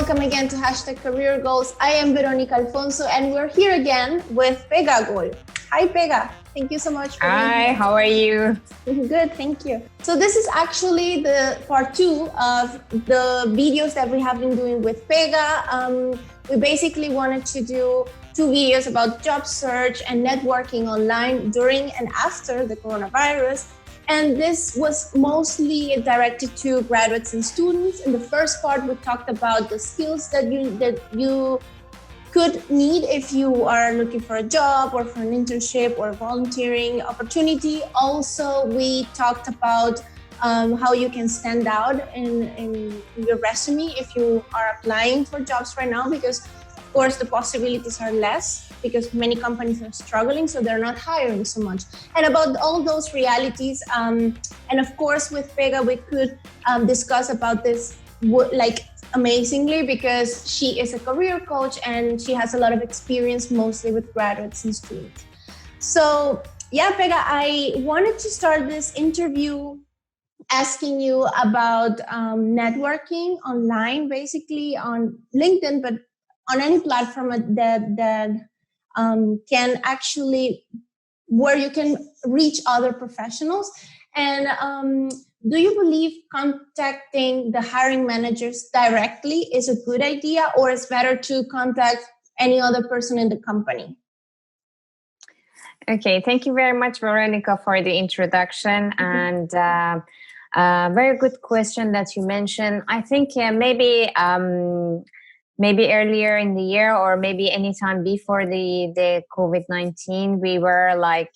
welcome again to #Career Goals. I am Veronica Alfonso, and we're here again with Pegah Goal. Hi, Pegah. Thank you so much for being here. Hi, how are you? Good, thank you. So this is actually the part 2 of the videos that we have been doing with Pegah. We basically wanted to do 2 videos about job search and networking online during and after the coronavirus. And this was mostly directed to graduates and students. In the first part, we talked about the skills that you could need if you are looking for a job or for an internship or volunteering opportunity. Also, we talked about how you can stand out in your resume if you are applying for jobs right now, because of course the possibilities are less because many companies are struggling, so they're not hiring so much. And about all those realities, and of course with Pegah we could discuss about this like amazingly, because she is a career coach and she has a lot of experience mostly with graduates and students. So yeah, Pegah, I wanted to start this interview asking you about networking online, basically on LinkedIn, but on any platform that can actually, where you can reach other professionals. And do you believe contacting the hiring managers directly is a good idea, or is better to contact any other person in the company? Okay, thank you very much, Veronica, for the introduction. And very good question that you mentioned. I think maybe earlier in the year, or maybe anytime before the COVID-19, we were like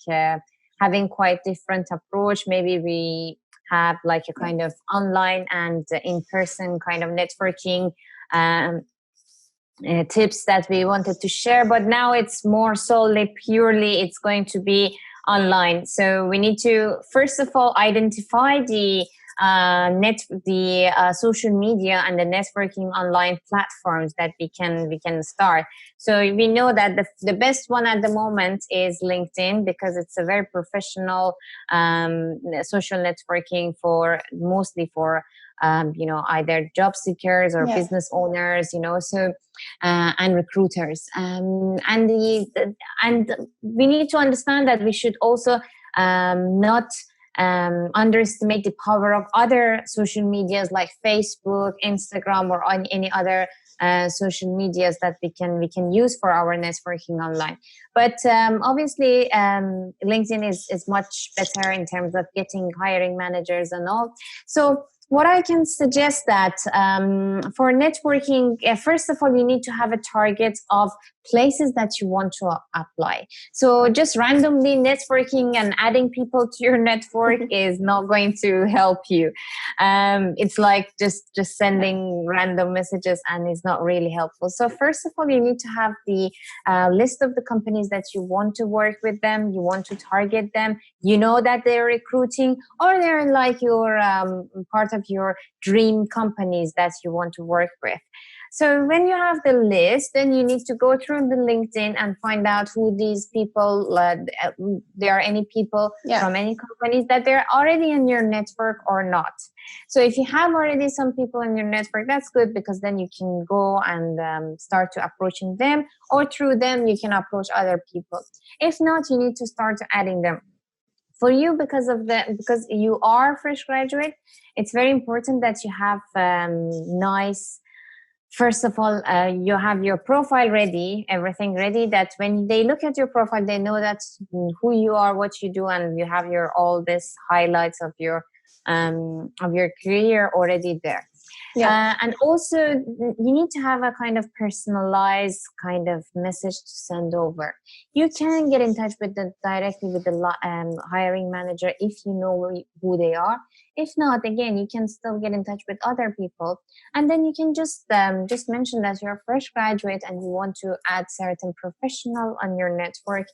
having quite different approach. Maybe we have like a kind of online and in-person kind of networking tips that we wanted to share, but now it's more solely purely it's going to be online. So we need to first of all identify the social media and the networking online platforms that we can start. So we know that the best one at the moment is LinkedIn, because it's a very professional social networking for mostly for either job seekers or business owners, so and recruiters, and we need to understand that we should also not underestimate the power of other social medias like Facebook, Instagram, or on any other social medias that we can use for our networking online. But obviously LinkedIn is much better in terms of getting hiring managers and all. So what I can suggest that for networking, first of all, you need to have a target of places that you want to apply. So just randomly networking and adding people to your network is not going to help you. It's like just sending random messages, and it's not really helpful. So first of all, you need to have the list of the companies that you want to work with them, you want to target them, you know that they're recruiting, or they're like your part of your dream companies that you want to work with. So when you have the list, then you need to go through the LinkedIn and find out who these people, there are any people from any companies that they're already in your network or not. So if you have already some people in your network, that's good, because then you can go and start to approaching them, or through them you can approach other people. If not, you need to start adding them. For you, because you are a fresh graduate, it's very important that you have nice. First of all, you have your profile ready, everything ready, that when they look at your profile, they know that's who you are, what you do, and you have all this highlights of your career already there. And also you need to have a kind of personalized kind of message to send over. You can get in touch directly with the hiring manager if you know who they are. If not, again, you can still get in touch with other people, and then you can just mention that you're a fresh graduate and you want to add certain professional on your network.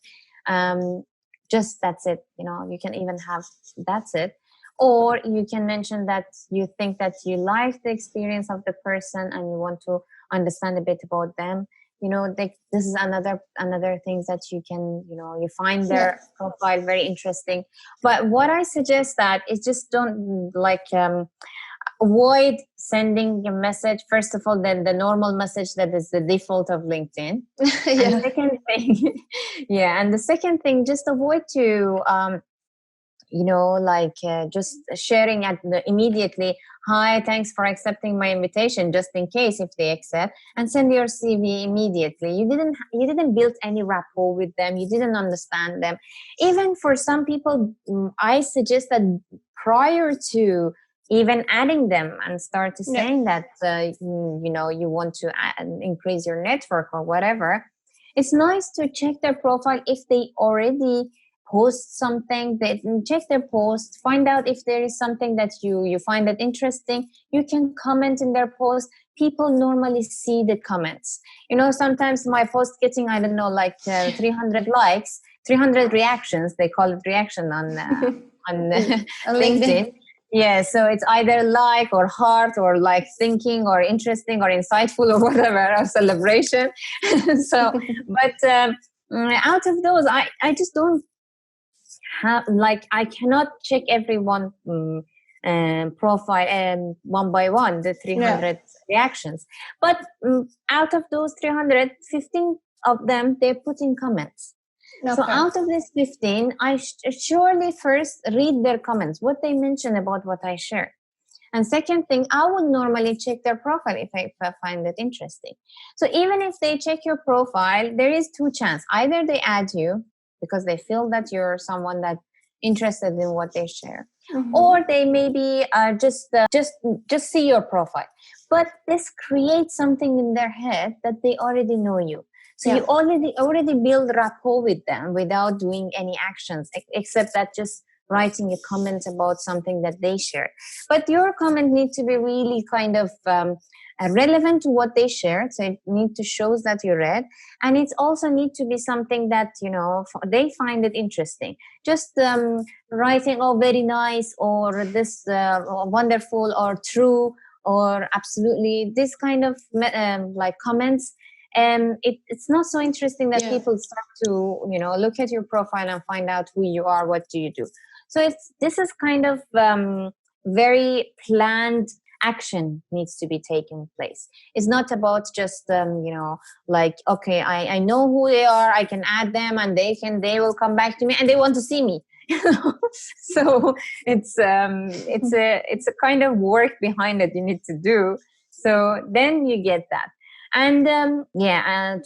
Just that's it. You can even have that's it. Or you can mention that you think that you like the experience of the person and you want to understand a bit about them. This is another thing that you can, you find their profile very interesting. But what I suggest that is just don't avoid sending a message. First of all, then the normal message that is the default of LinkedIn. Yeah. And second thing, yeah, and the second thing, just avoid to just sharing immediately, hi, thanks for accepting my invitation, just in case if they accept, and send your CV immediately. You didn't build any rapport with them, you didn't understand them. Even for some people, I suggest that prior to even adding them and start to saying that you want to increase your network or whatever, it's nice to check their profile. If they already post something, they check their post, find out if there is something that you find that interesting. You can comment in their post. People normally see the comments. Sometimes my post getting, I don't know, like 300 likes, 300 reactions, they call it reaction on LinkedIn. Yeah, so it's either like or heart or like thinking or interesting or insightful or whatever, or celebration. So, but out of those, I just don't have, like, I cannot check everyone profile one by one, the 300 reactions. But out of those 300, 15 of them, they're putting comments. Okay. So out of this 15, I surely first read their comments, what they mention about what I share. And second thing, I would normally check their profile if I find it interesting. So even if they check your profile, there is two chances. Either they add you because they feel that you're someone that interested in what they share, or they maybe just see your profile. But this creates something in their head that they already know you. So you already build rapport with them without doing any actions, except that just writing a comment about something that they share. But your comment needs to be really kind of relevant to what they shared. So it needs to show that you read. And it also needs to be something that, they find it interesting. Just writing, oh, very nice, or this wonderful, or true, or absolutely, this kind of like comments. And it's not so interesting that people start to, look at your profile and find out who you are, what do you do. So this is kind of very planned action needs to be taking place. It's not about just, like, okay, I know who they are, I can add them and they will come back to me and they want to see me. So it's a kind of work behind it you need to do. So then you get that. And to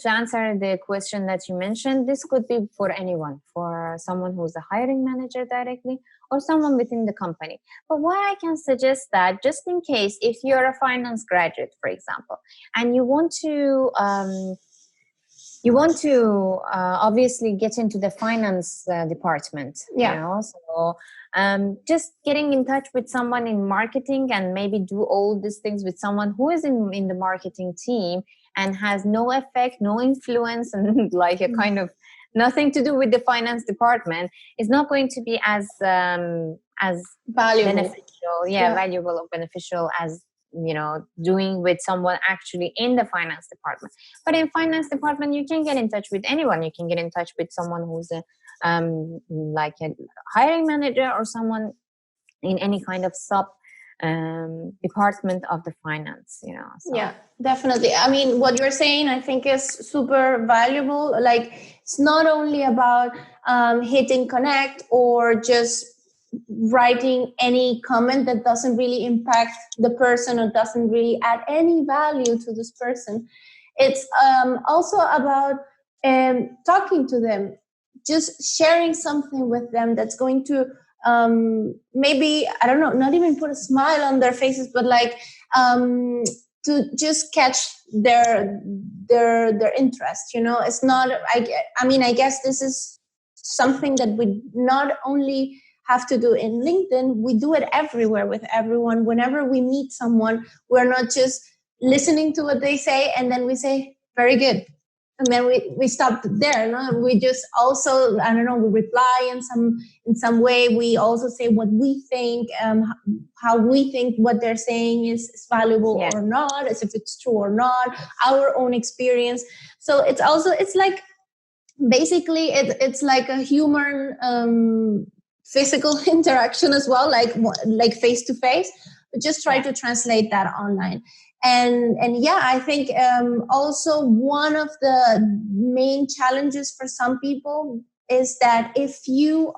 answer the question that you mentioned, this could be for anyone, for someone who's a hiring manager directly or someone within the company. But why I can suggest that, just in case, if you're a finance graduate, for example, and you want to obviously get into the finance department, so just getting in touch with someone in marketing and maybe do all these things with someone who is in the marketing team and has no effect, no influence, and like a kind of nothing to do with the finance department, is not going to be as valuable, valuable or beneficial as doing with someone actually in the finance department. But in finance department, you can get in touch with anyone. You can get in touch with someone who's like a hiring manager or someone in any kind of sub department of the finance. So. Yeah, definitely. I mean, what you're saying, I think, is super valuable. Like, it's not only about hitting connect or just writing any comment that doesn't really impact the person or doesn't really add any value to this person. It's also about talking to them, just sharing something with them that's going to maybe, I don't know, not even put a smile on their faces, but like to just catch their interest. It's not, I guess this is something that we not only have to do in LinkedIn, we do it everywhere with everyone. Whenever we meet someone, we're not just listening to what they say and then we say, very good. And then we stop there. No? We just also, I don't know, we reply in some way. We also say what we think, how we think what they're saying is valuable or not, as if it's true or not, our own experience. So it's like, basically it's like a human physical interaction as well, like face to face, but just try to translate that online. And yeah, I think also one of the main challenges for some people is that if you're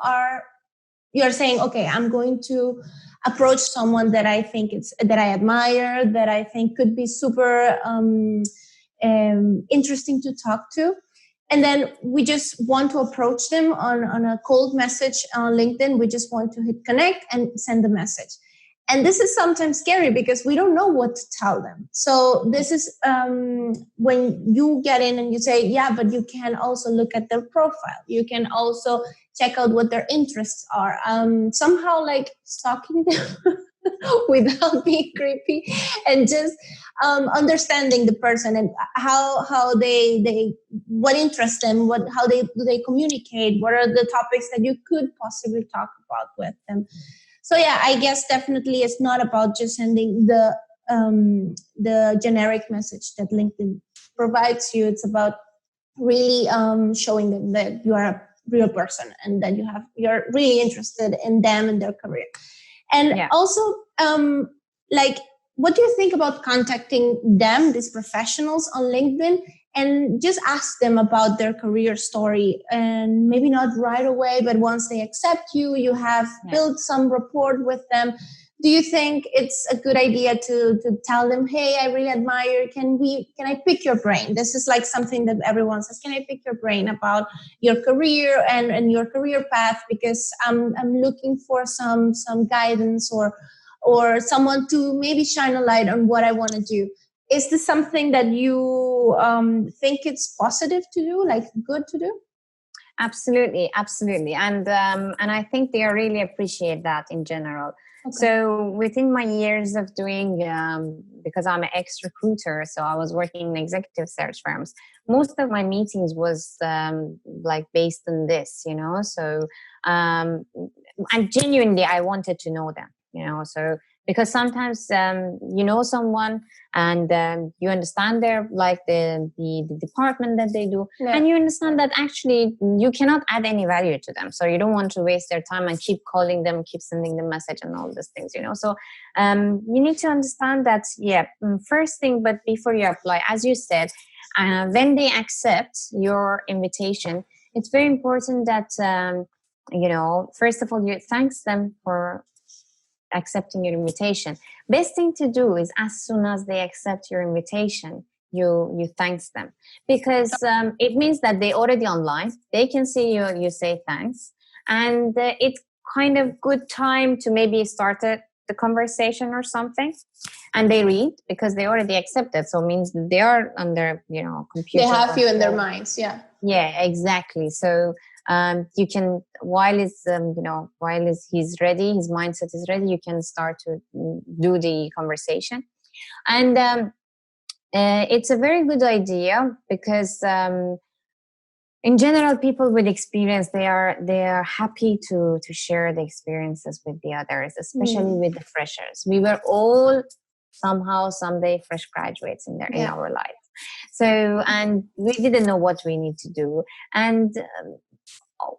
saying, okay, I'm going to approach someone that I think that I admire, that I think could be super interesting to talk to. And then we just want to approach them on a cold message on LinkedIn. We just want to hit connect and send the message. And this is sometimes scary because we don't know what to tell them. So this is when you get in and you say, yeah, but you can also look at their profile. You can also check out what their interests are. Somehow like stalking them without being creepy, and just understanding the person and how they what interests them, how do they communicate, what are the topics that you could possibly talk about with them. So yeah, I guess definitely it's not about just sending the generic message that LinkedIn provides you. It's about really showing them that you are a real person and that you're really interested in them and their career. And also, like, what do you think about contacting them, these professionals on LinkedIn, and just ask them about their career story? And maybe not right away, but once they accept you, you have built some rapport with them. Do you think it's a good idea to tell them, hey, I really admire, can I pick your brain? This is like something that everyone says, can I pick your brain about your career and your career path? Because I'm looking for some guidance or someone to maybe shine a light on what I want to do. Is this something that you think it's positive to do, like good to do? Absolutely. And I think they really appreciate that in general. Okay. So within my years of doing, because I'm an ex-recruiter, so I was working in executive search firms, most of my meetings was like based on this, so and genuinely I wanted to know them, so because sometimes you know someone and you understand their like the department that they do, and you understand that actually you cannot add any value to them, so you don't want to waste their time and keep calling them, keep sending them message and all these things, so you need to understand that first thing, but before you apply, as you said, when they accept your invitation, it's very important that first of all you thanks them for accepting your invitation. Best thing to do is as soon as they accept your invitation, you thanks them, because it means that they already online, they can see you say thanks, and it's kind of good time to maybe start the conversation or something, and they read because they already accepted, so it means they are on their computer, they have you in their minds. Yeah, exactly. So you can, while he's ready, his mindset is ready, you can start to do the conversation. And it's a very good idea because in general, people with experience, they are happy to share the experiences with the others, especially with the freshers. We were all somehow someday fresh graduates in our life. So, and we didn't know what we need to do. And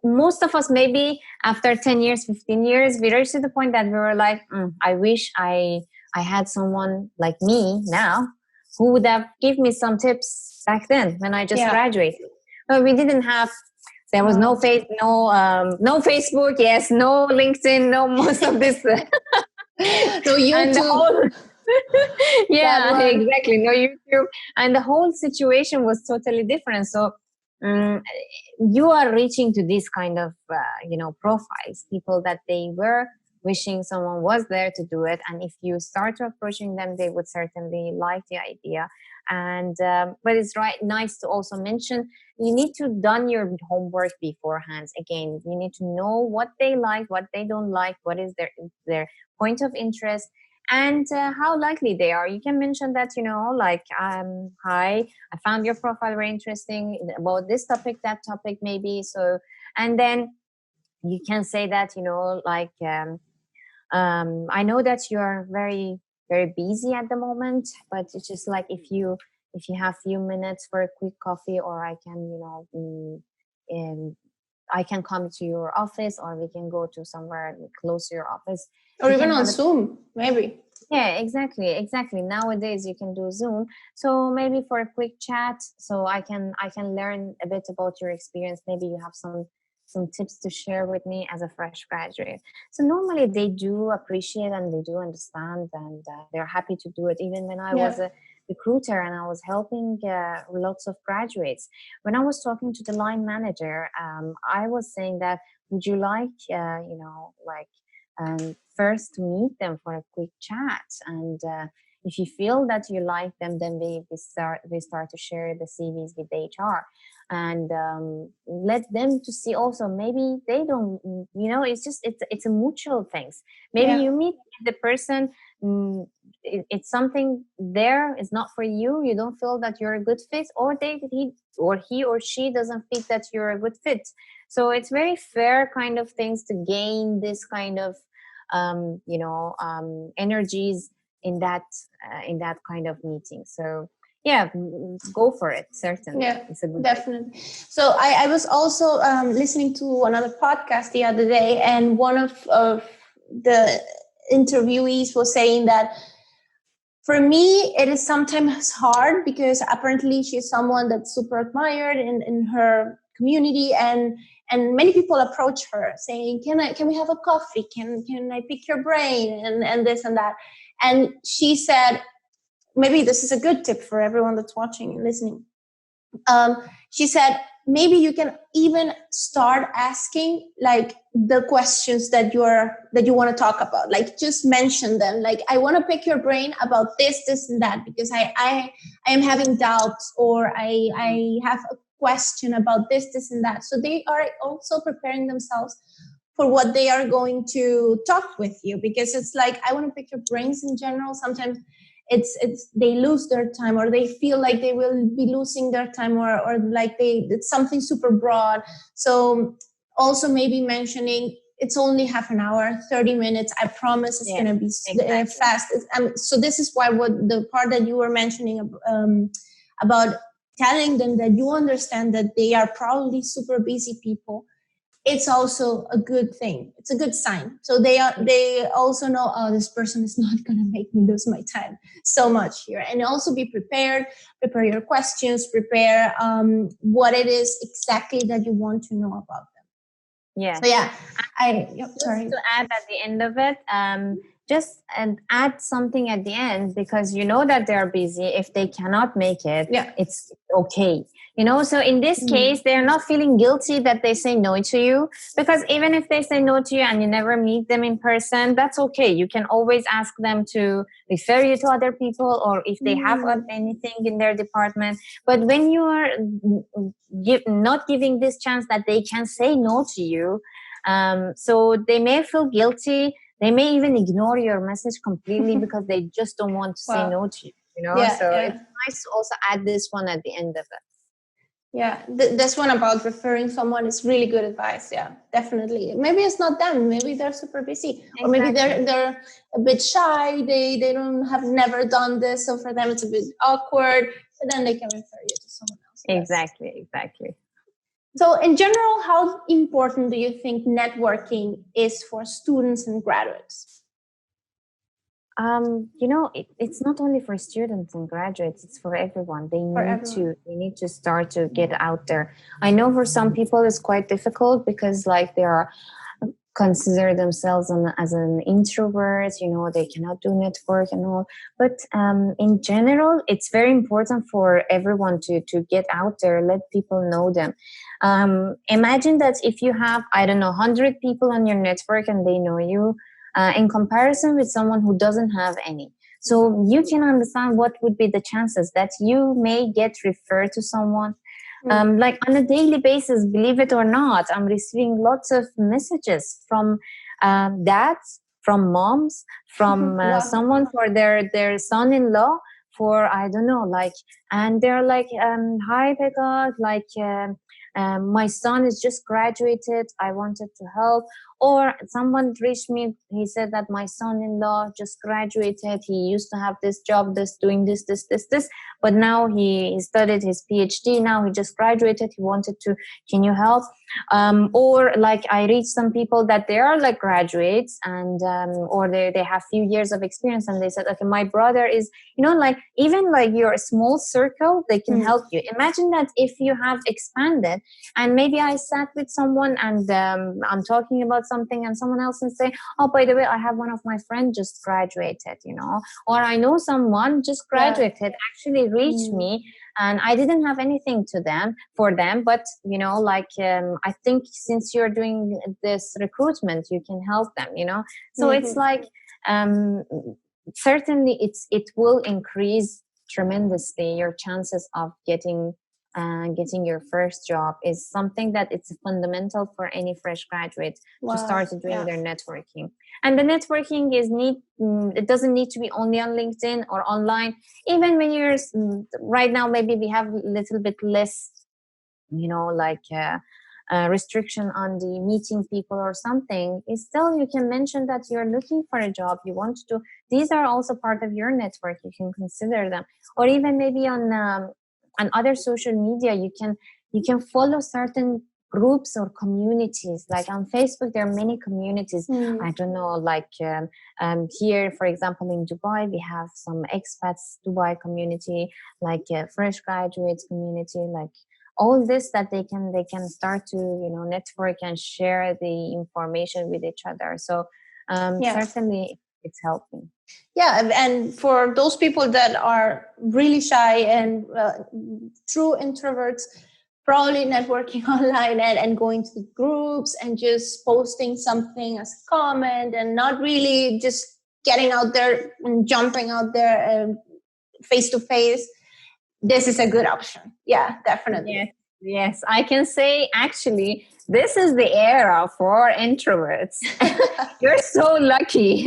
most of us, maybe after 10 years, 15 years, we reached to the point that we were like, I wish I had someone like me now who would have given me some tips back then when I just graduated. But we didn't have, there was no Facebook, yes, no LinkedIn, no most of this. No YouTube. Yeah, exactly. No YouTube. And the whole situation was totally different. So you are reaching to these kind of, profiles, people that they were wishing someone was there to do it. And if you start to approaching them, they would certainly like the idea. And but it's nice to also mention, you need to done your homework beforehand. Again, you need to know what they like, what they don't like, what is their point of interest, and how likely they are. You can mention that, like, hi, I found your profile very interesting about this topic, that topic maybe. So, and then you can say that, like, I know that you are very, very busy at the moment, but it's just like if you have few minutes for a quick coffee, or I can, I can come to your office, or we can go to somewhere close to your office Or You even can on have Zoom, maybe. Yeah, exactly. Nowadays you can do Zoom. So maybe for a quick chat, so I can learn a bit about your experience. Maybe you have some tips to share with me as a fresh graduate. So normally they do appreciate and they do understand, and they're happy to do it. Even when I was Yeah. a recruiter and I was helping lots of graduates, when I was talking to the line manager, I was saying that, would you like, like first to meet them for a quick chat, and if you feel that you like them, then we start to share the CVs with HR, and let them to see also, maybe they don't, it's a mutual things. Maybe Yeah. you meet the person, it's something there is not for you, you don't feel that you're a good fit, or he or she doesn't fit that you're a good fit. So it's very fair kind of things to gain this kind of energies in that kind of meeting. So yeah, go for it. Certainly, Yeah, it's a good idea. definitely. So I was also listening to another podcast the other day, and one of the interviewees was saying that for me, it is sometimes hard because apparently she's someone that's super admired in her community, and many people approach her saying, can we have a coffee? Can I pick your brain? And this and that. And she said, maybe this is a good tip for everyone that's watching and listening. She said, maybe you can even start asking like the questions that you want to talk about. Like just mention them. Like, I want to pick your brain about this and that, because I am having doubts, or I have a question about this and that. So they are also preparing themselves for what they are going to talk with you, because it's like, I want to pick your brains in general. Sometimes it's they lose their time, or they feel like they will be losing their time, or like it's something super broad. So also maybe mentioning it's only half an hour, 30 minutes, I promise it's Yeah, going to be exactly. fast. So this is why what the part that you were mentioning about telling them that you understand that they are probably super busy people, it's also a good thing. It's a good sign. So they also know, oh, this person is not going to make me lose my time so much here. And also be prepared, prepare your questions, prepare what it is exactly that you want to know about them. Yeah. So yeah, Just to add at the end of it, just and add something at the end, because you know that they're busy. If they cannot make it, Yeah. it's okay. So in this case, they're not feeling guilty that they say no to you, because even if they say no to you and you never meet them in person, that's okay. You can always ask them to refer you to other people, or if they have anything in their department. But when you are not giving this chance that they can say no to you, so they may feel guilty. They may even ignore your message completely because they just don't want to say no to you. So it's nice to also add this one at the end of it. Yeah, this one about referring someone is really good advice. Yeah, definitely. Maybe it's not them. Maybe they're super busy, or maybe they're a bit shy. They don't have never done this, so for them it's a bit awkward. But then they can refer you to someone else. Exactly. So, in general, how important do you think networking is for students and graduates? It's not only for students and graduates, it's for everyone. They need to start to get out there. I know for some people it's quite difficult because like they are consider themselves as an introvert, they cannot do network and all. But in general, it's very important for everyone to get out there, let people know them. Imagine that if you have, I don't know, 100 people on your network and they know you, in comparison with someone who doesn't have any. So you can understand what would be the chances that you may get referred to someone. Like on a daily basis, believe it or not, I'm receiving lots of messages from dads, from moms, from someone for their son-in-law, for, I don't know, like and they're like, hi Pegah, like my son is just graduated, I wanted to help. Or someone reached me, he said that my son-in-law just graduated, he used to have this job, doing this, but now he studied his PhD, now he just graduated, he wanted to, can you help? Or like I reached some people that they are like graduates, and or they have few years of experience, and they said, okay, my brother is, like even like your small circle, they can help you. Imagine that if you have expanded, and maybe I sat with someone and I'm talking about something, and someone else will say, oh, by the way, I have one of my friends just graduated, or I know someone just graduated, actually reached me, and I didn't have anything for them, but I think since you're doing this recruitment, you can help them, so it's like certainly it will increase tremendously your chances of getting your first job. Is something that it's fundamental for any fresh graduate to start doing their networking. And the networking it doesn't need to be only on LinkedIn or online. Even when you're right now, maybe we have a little bit less, restriction on the meeting people or something, is still you can mention that you're looking for a job, you want to. These are also part of your network. You can consider them, or even maybe on other social media, you can follow certain groups or communities. Like on Facebook, there are many communities. I don't know, like here, for example, in Dubai, we have some expats Dubai community, like fresh graduates community, like all this that they can start to network and share the information with each other. So certainly it's helping. Yeah, and for those people that are really shy and true introverts, probably networking online and going to groups and just posting something as a comment and not really just getting out there and jumping out there face to face, this is a good option. Yeah, definitely. Yes, I can say actually this is the era for introverts. You're so lucky.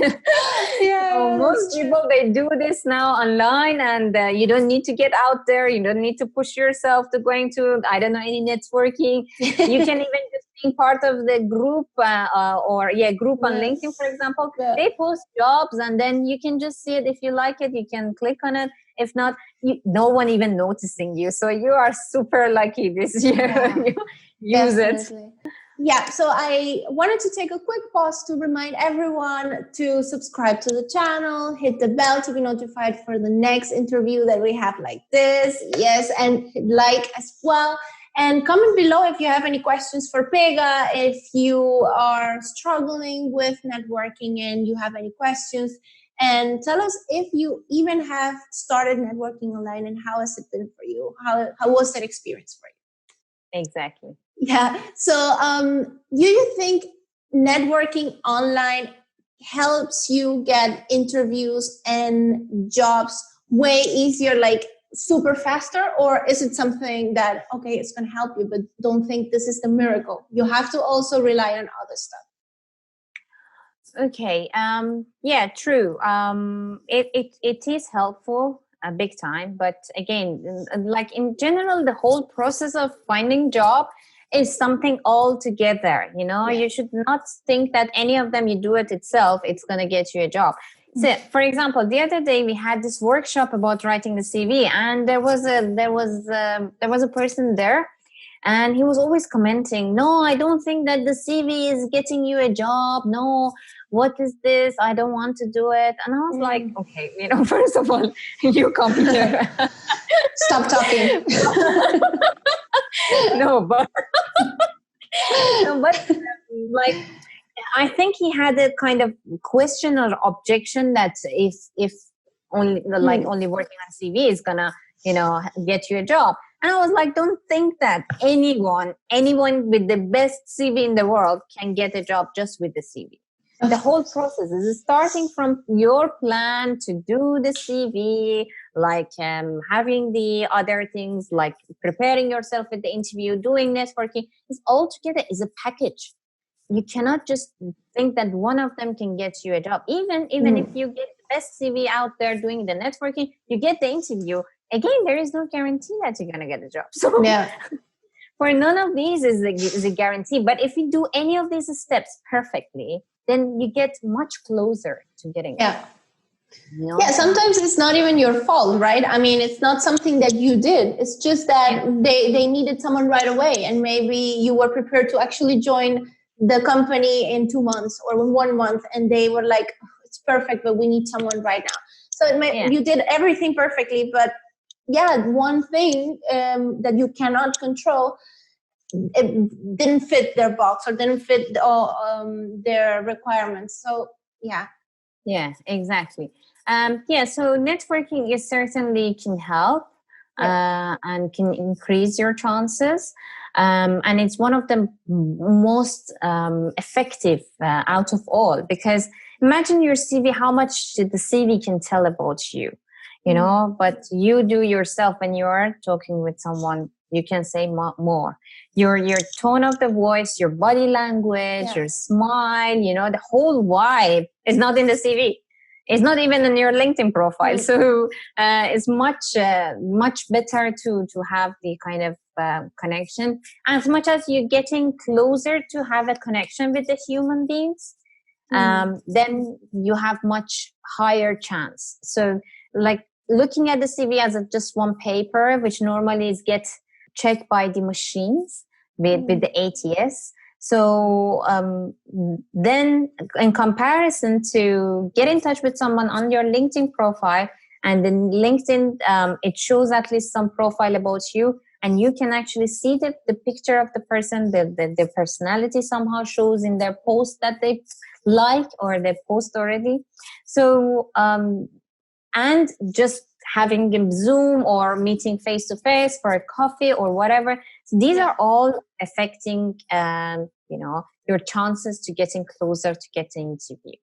So most people, they do this now online, and you don't need to get out there. You don't need to push yourself to going to, I don't know, any networking. You can even just be part of the group group on LinkedIn, for example. They post jobs, and then you can just see it. If you like it, you can click on it. If not, no one even noticing you. So you are super lucky this year. Use Definitely. It. Yeah, so I wanted to take a quick pause to remind everyone to subscribe to the channel, hit the bell to be notified for the next interview that we have like this. Yes, and like as well. And comment below if you have any questions for Pegah, if you are struggling with networking and you have any questions. And tell us if you even have started networking online and how has it been for you? How was that experience for you? Exactly. Yeah. So do you think networking online helps you get interviews and jobs way easier, like super faster? Or is it something that, okay, it's going to help you, but don't think this is the miracle? You have to also rely on other stuff. Okay. Yeah, true. It is helpful a big time, but again, like in general, the whole process of finding job is something all together. You should not think that any of them, you do it itself, it's going to get you a job. So, for example, the other day we had this workshop about writing the CV, and there was a person there. And he was always commenting, no, I don't think that the CV is getting you a job. No, what is this? I don't want to do it. And I was like, okay, first of all, you come here. Stop talking. but like, I think he had a kind of question or objection that if only only working on CV is gonna, get you a job. And I was like, don't think that anyone with the best CV in the world can get a job just with the CV. The whole process is starting from your plan to do the CV, like having the other things, like preparing yourself with the interview, doing networking, is all together is a package. You cannot just think that one of them can get you a job. Even if you get the best CV out there doing the networking, you get the interview, again, there is no guarantee that you're going to get a job. So Yeah. for none of these is a guarantee. But if you do any of these steps perfectly, then you get much closer to getting a job. Yeah, sometimes it's not even your fault, right? I mean, it's not something that you did. It's just that they needed someone right away. And maybe you were prepared to actually join the company in 2 months or in 1 month. And they were like, "Oh, it's perfect, but we need someone right now." So you did everything perfectly. But yeah, one thing that you cannot control, it didn't fit their box or didn't fit their requirements. So yeah, exactly. So networking is certainly can help and can increase your chances. And it's one of the most effective out of all, because imagine your CV, how much the CV can tell about you, you know, but you do yourself when you are talking with someone, you can say more. Your tone of the voice, your body language, your smile, you know, the whole vibe is not in the CV. It's not even in your LinkedIn profile. So it's much better to have the kind of connection. As much as you're getting closer to have a connection with the human beings, then you have much higher chance. So like looking at the CV as just one paper, which normally is get checked by the machines with the ATS. So then in comparison to get in touch with someone on your LinkedIn profile, and then LinkedIn, it shows at least some profile about you, and you can actually see the picture of the person, the personality somehow shows in their post that they like or they post already. So and just having a Zoom or meeting face to face for a coffee or whatever. So these are all affecting, your chances to getting closer to getting interview.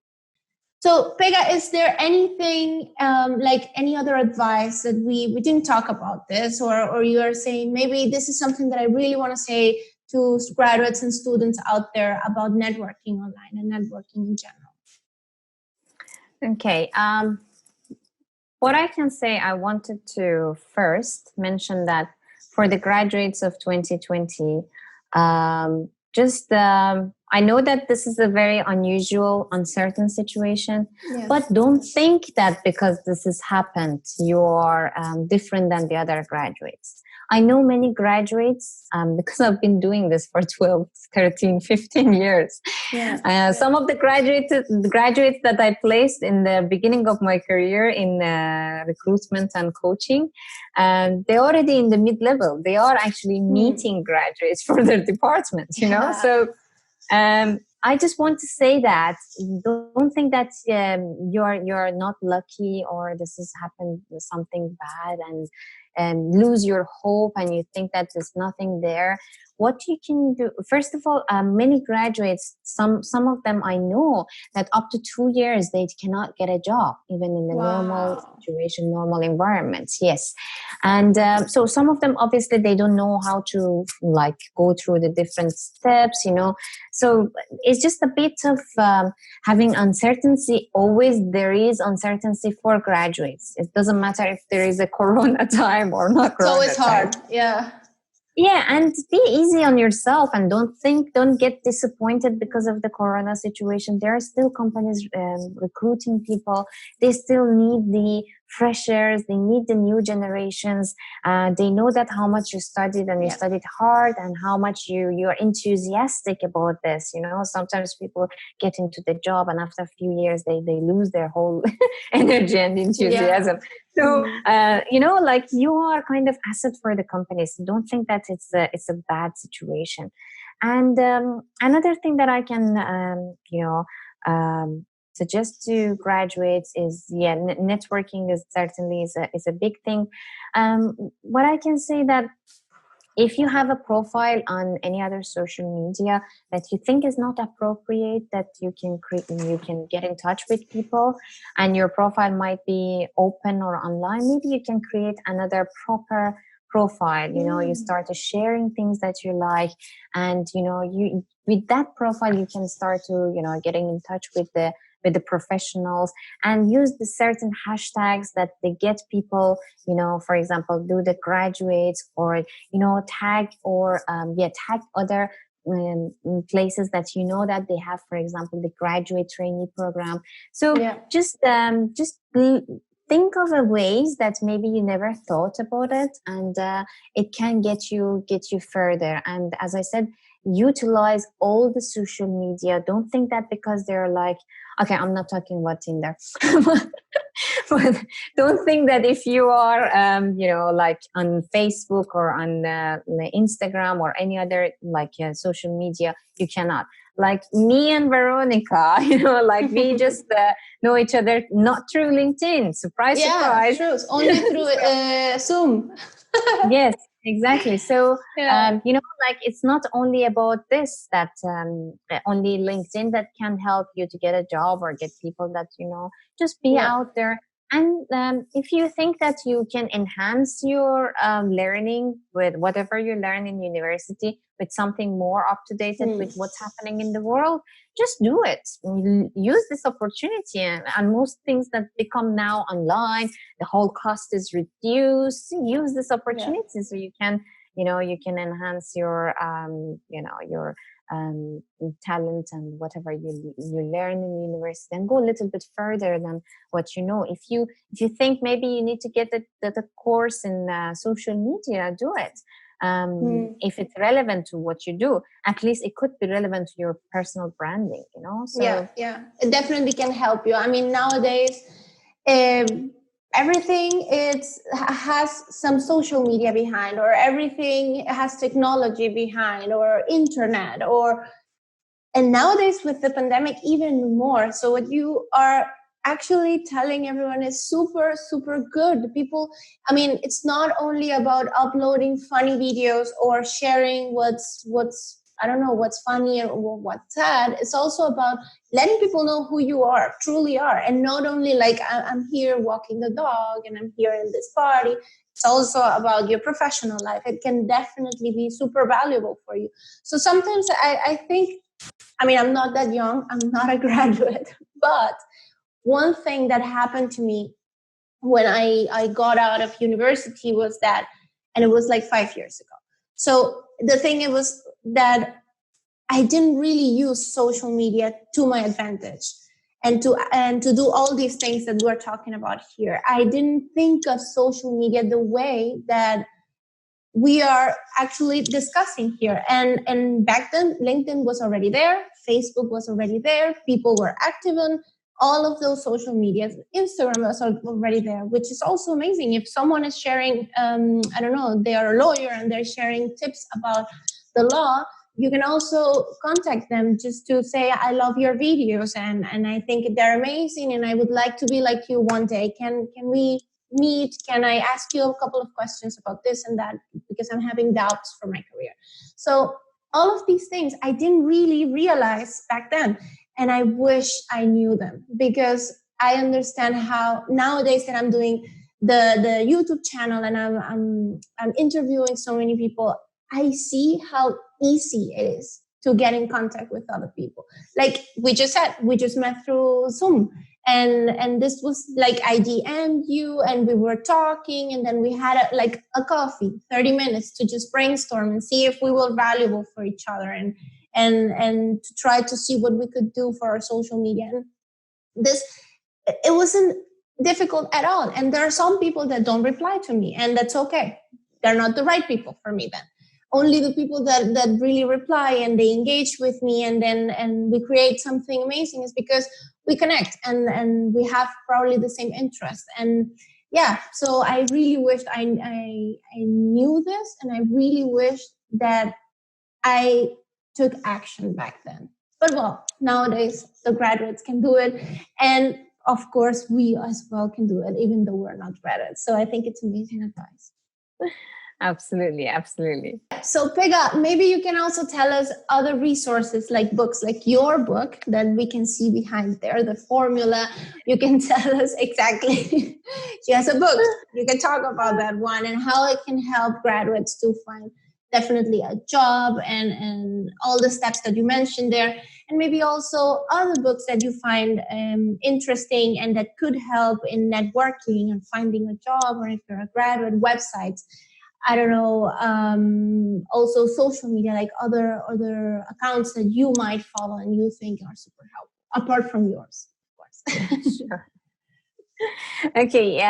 So, Pegah, is there anything like any other advice that we didn't talk about this, or you are saying maybe this is something that I really want to say to graduates and students out there about networking online and networking in general? Okay. What I can say, I wanted to first mention that for the graduates of 2020, I know that this is a very unusual, uncertain situation, but don't think that because this has happened, you're different than the other graduates. I know many graduates because I've been doing this for 12, 13, 15 years. Some of the graduates that I placed in the beginning of my career in recruitment and coaching, they're already in the mid-level. They are actually meeting graduates for their department, you know? So I just want to say that don't think that you're not lucky or this has happened something bad and lose your hope and you think that there's nothing there. What you can do, first of all, many graduates, some of them I know that up to 2 years they cannot get a job, even in the normal situation, normal environments. Yes, and so some of them obviously they don't know how to like go through the different steps, you know. So it's just a bit of having uncertainty. Always there is uncertainty for graduates. It doesn't matter if there is a Corona time or not. It's always hard. Yeah, and be easy on yourself and don't get disappointed because of the Corona situation. There are still companies recruiting people. They still need the freshers. They need the new generations. They know that how much you studied and you studied hard and how much you're enthusiastic about this. You know, sometimes people get into the job and after a few years they lose their whole energy and enthusiasm. So, like you are kind of asset for the companies. Don't think that it's a bad situation. And another thing that I can, suggest to graduates is, networking is certainly is a big thing. What I can say that if you have a profile on any other social media that you think is not appropriate, that you can get in touch with people, and your profile might be open or online, maybe you can create another proper profile. You know, you start sharing things that you like, and you with that profile you can start to getting in touch with the with the professionals, and use the certain hashtags that they get people, for example, do the graduates, or tag, or tag other places that that they have, for example, the graduate trainee program. So just think of a ways that maybe you never thought about it, and it can get you further. And as I said, utilize all the social media. Don't think that because they're like, okay, I'm not talking about Tinder, but don't think that if you are like on Facebook or on Instagram or any other like social media, you cannot. Like me and Veronica, like we just know each other not through LinkedIn. Surprise, surprise. True. Only through Zoom. Yes, exactly. So, like it's not only about this, that only LinkedIn that can help you to get a job or get people that, just be out there. And if you think that you can enhance your learning with whatever you learn in university with something more up to date with what's happening in the world, just do it. Use this opportunity. And most things that become now online, the whole cost is reduced. Use this opportunity so you can, you can enhance your, your talent and whatever you learn in university, and go a little bit further than what you know. If you think maybe you need to get the course in social media, do it. If it's relevant to what you do, at least it could be relevant to your personal branding, so it definitely can help you. I mean, nowadays everything has some social media behind, or everything has technology behind, or internet, and nowadays with the pandemic even more. So what you are actually telling everyone is super, super good. People, I mean, it's not only about uploading funny videos or sharing what's I don't know, what's funny or what's sad. It's also about letting people know who you are, truly are. And not only like, I'm here walking the dog and I'm here in this party. It's also about your professional life. It can definitely be super valuable for you. So sometimes I think, I mean, I'm not that young. I'm not a graduate. But one thing that happened to me when I got out of university was that, and it was like 5 years ago. So the thing it was that I didn't really use social media to my advantage, and to do all these things that we're talking about here. I didn't think of social media the way that we are actually discussing here. And back then, LinkedIn was already there, Facebook was already there, people were active on all of those social medias. Instagram was already there, which is also amazing. If someone is sharing, I don't know, they are a lawyer and they're sharing tips about the law, you can also contact them just to say, I love your videos and I think they're amazing and I would like to be like you one day. Can we meet? Can I ask you a couple of questions about this and that, because I'm having doubts for my career? So all of these things I didn't really realize back then, and I wish I knew them, because I understand how nowadays that I'm doing the YouTube channel and I'm interviewing so many people, I see how easy it is to get in contact with other people. Like we just said, we just met through Zoom. And this was like, I DM'd you and we were talking, and then we had a coffee, 30 minutes to just brainstorm and see if we were valuable for each other, and to try to see what we could do for our social media. And it wasn't difficult at all. And there are some people that don't reply to me, and that's okay. They're not the right people for me then. Only the people that really reply and they engage with me and we create something amazing is because we connect and we have probably the same interest. And so I really wished I knew this, and I really wish that I took action back then. But well, nowadays the graduates can do it, and of course we as well can do it, even though we're not graduates. So I think it's amazing advice. Absolutely. So Pegah, maybe you can also tell us other resources like books, like your book that we can see behind there, the formula. You can tell us exactly. She has a book. You can talk about that one and how it can help graduates to find definitely a job and all the steps that you mentioned there, and maybe also other books that you find interesting and that could help in networking and finding a job, or if you're a graduate, websites. I don't know. Also, social media, like other accounts that you might follow and you think are super helpful, apart from yours, of course. Sure. Okay,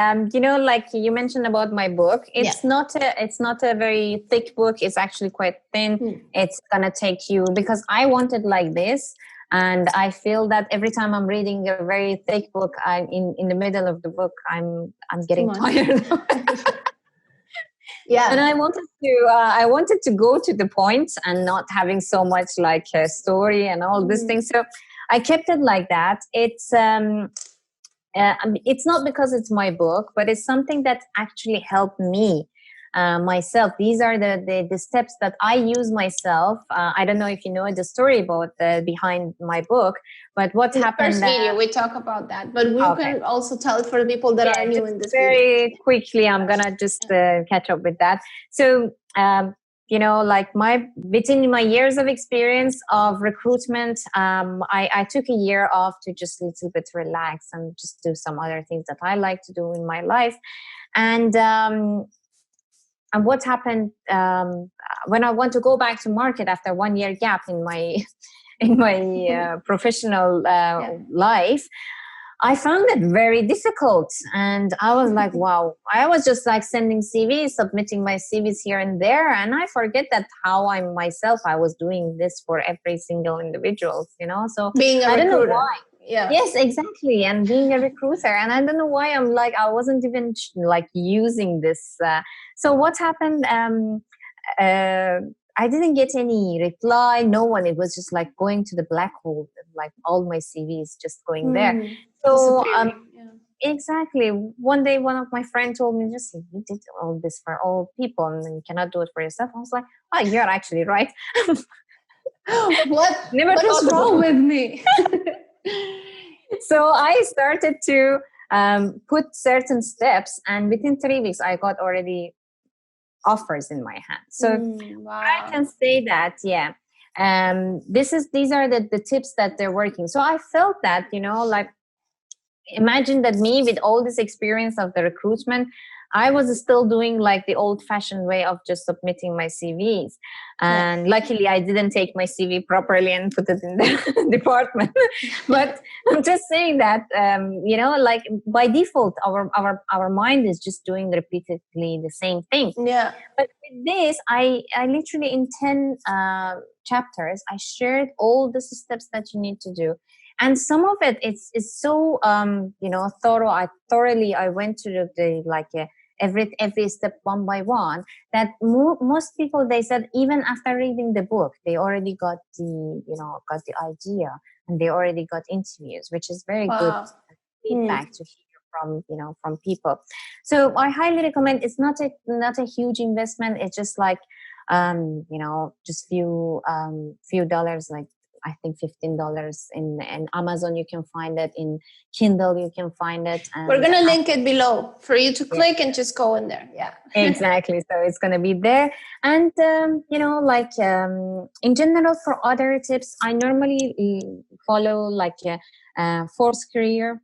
like you mentioned about my book, it's not a very thick book. It's actually quite thin. It's gonna take you, because I want it like this, and I feel that every time I'm reading a very thick book, I'm in the middle of the book, I'm getting tired. Yeah, and I wanted to go to the point and not having so much like a story and all these things. So I kept it like that. It's not because it's my book, but it's something that actually helped me myself. These are the steps that I use myself. I don't know if you know the story about behind my book, but what happened? First video we talk about that, but we can also tell it for the people that are new in this very video. Quickly, I'm gonna just catch up with that. So like within my years of experience of recruitment, I took a year off to just a little bit relax and just do some other things that I like to do in my life. And what happened when I want to go back to market after 1 year gap in my professional life, I found it very difficult. And I was like, wow, I was just like sending CVs, submitting my CVs here and there. And I forget that how I was doing this for every single individual, So being a recruiter. I don't know why. Yeah. Yes, exactly. And being a recruiter. And I don't know why I wasn't even like using this. So what happened? I didn't get any reply. No one. It was just like going to the black hole, like all my CVs just going there. So exactly. One day, one of my friends told me, "Just you did all this for all people, and you cannot do it for yourself." I was like, "Oh, you're actually right." What is wrong with me? So I started to put certain steps, and within 3 weeks, I got already offers in my hand. So wow. I can say that, these are the tips that they're working. So I felt that, like, imagine that me with all this experience of the recruitment, I was still doing like the old fashioned way of just submitting my CVs. And luckily I didn't take my CV properly and put it in the department. But I'm just saying that, like by default, our mind is just doing repeatedly the same thing. Yeah. But with this, I literally in 10 chapters, I shared all the steps that you need to do. And some of it is so thorough. I went to every step one by one, that most people, they said even after reading the book, they already got the idea, and they already got interviews, which is very good feedback to hear from people. So I highly recommend. It's not a huge investment. It's just like just few dollars, like I think $15 in Amazon. You can find it in Kindle. You can find it. And we're gonna link it below for you to click and just go in there. Yeah, exactly. So it's gonna be there. And in general, for other tips, I normally follow like Force Career,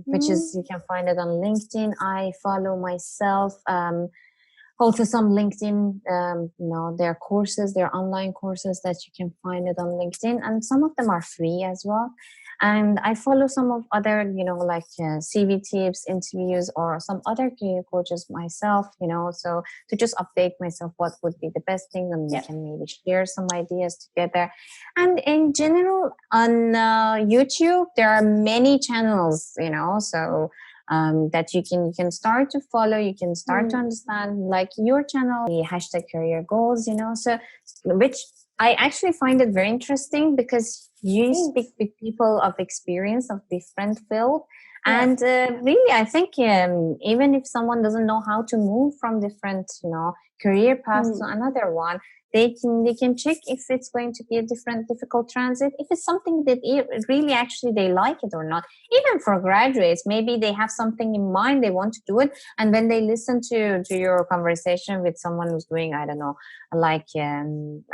which is, you can find it on LinkedIn. I follow myself. Also some LinkedIn, there are courses, there are online courses that you can find it on LinkedIn, and some of them are free as well. And I follow some of other, CV tips, interviews, or some other career coaches myself, so to just update myself what would be the best thing, and we can maybe share some ideas together. And in general, on YouTube, there are many channels, so that you can start to follow. You can start to understand like your channel, the hashtag career goals, so which I actually find it very interesting, because you speak with people of experience of different field, And really, I think even if someone doesn't know how to move from different, career paths to another one, they can check if it's going to be a difficult transit, if it's something that really actually they like it or not. Even for graduates, maybe they have something in mind, they want to do it, and when they listen to your conversation with someone who's doing, I don't know, like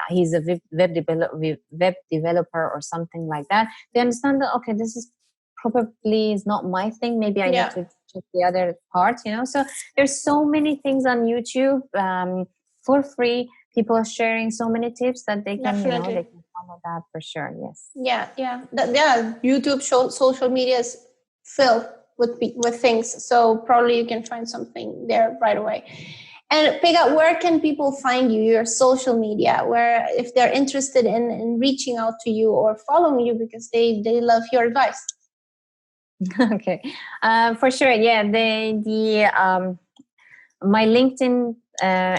he's a web developer or something like that, they understand that, okay, this is probably is not my thing, maybe I need to check the other part, so there's so many things on YouTube for free. People are sharing so many tips that they can, they can follow that for sure. Yes. Yeah. YouTube social media is filled with things, so probably you can find something there right away. And Pegah, where can people find you? Your social media, where if they're interested in reaching out to you or following you because they love your advice. Okay, for sure. Yeah, my LinkedIn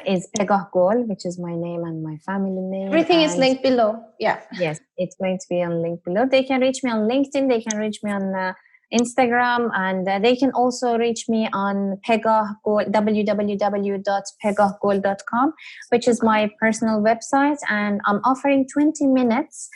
is Pegah Gol, which is my name and my family name. Everything is linked below. Yeah. Yes, it's going to be on link below. They can reach me on LinkedIn. They can reach me on Instagram, and they can also reach me on Pegah Gol, www.pegahgol.com, which is my personal website, and I'm offering 20 minutes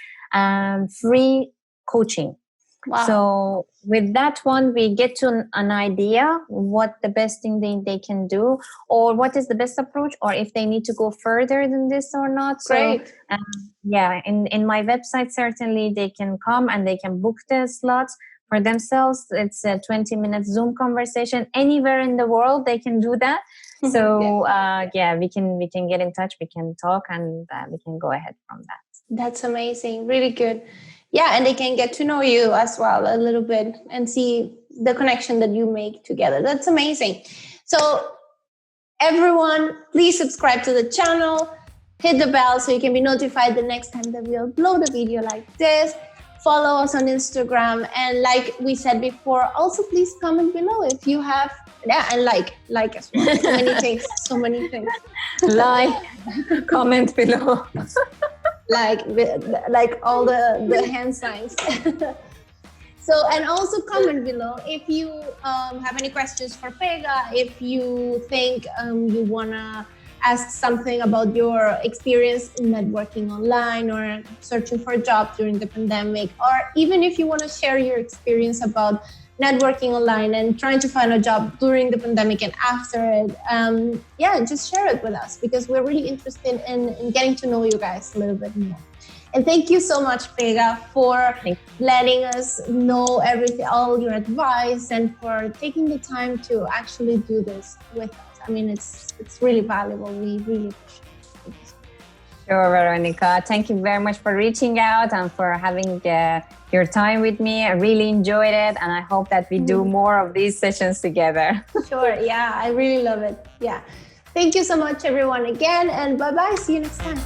free coaching. Wow. So with that one, we get to an idea what the best thing they can do, or what is the best approach, or if they need to go further than this or not. Great. So in my website, certainly they can come and they can book the slots for themselves. It's a 20-minute Zoom conversation anywhere in the world. They can do that. So we can get in touch. We can talk, and we can go ahead from that. That's amazing. Really good. Yeah, and they can get to know you as well a little bit and see the connection that you make together. That's amazing. So everyone, please subscribe to the channel, hit the bell so you can be notified the next time that we upload a video like this. Follow us on Instagram, and like we said before, also please comment below if you have, and like as well. So many things. Like, comment below. like all the hand signs. So, and also comment below if you have any questions for Pegah, if you think you wanna ask something about your experience in networking online or searching for a job during the pandemic, or even if you want to share your experience about networking online and trying to find a job during the pandemic and after it, just share it with us, because we're really interested in getting to know you guys a little bit more. And thank you so much, Pegah, for letting us know everything, all your advice, and for taking the time to actually do this with us. I mean, it's really valuable. We really appreciate it. Sure, Veronica. Thank you very much for reaching out and for having your time with me. I really enjoyed it, and I hope that we do more of these sessions together. Sure. Yeah, I really love it. Yeah. Thank you so much, everyone, again, and bye-bye. See you next time.